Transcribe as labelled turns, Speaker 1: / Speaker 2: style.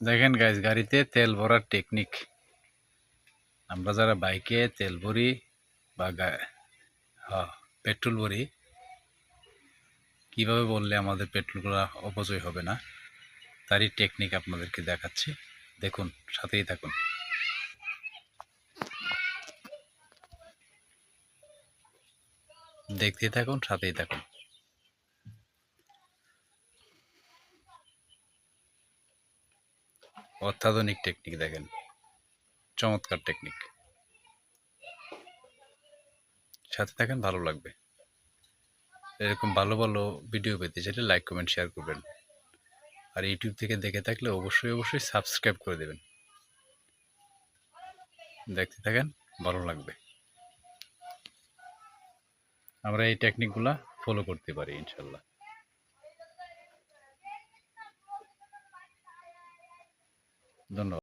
Speaker 1: দেখেন গাইজ, গাড়িতে তেল ভরার টেকনিক। আমরা যারা বাইকে তেল ভরি বা পেট্রোল ভরি, কিভাবে বললে আমাদের পেট্রোলগুলো অপচয় হবে না, তারই টেকনিক আপনাদেরকে দেখাচ্ছি। দেখুন, সাথেই থাকুন। দেখতে থাকুন, সাথেই থাকুন। অত্যাধুনিক টেকনিক দেখেন, চমৎকার টেকনিক। সাথে থাকেন, ভালো লাগবে। এরকম ভালো ভালো ভিডিও পেতে চাইলে লাইক, কমেন্ট, শেয়ার করবেন। আর ইউটিউব থেকে দেখে থাকলে অবশ্যই অবশ্যই সাবস্ক্রাইব করে দেবেন। দেখতে থাকেন, ভালো লাগবে। আমরা এই টেকনিকগুলা ফলো করতে পারি ইনশাল্লাহ। ধন্যবাদ।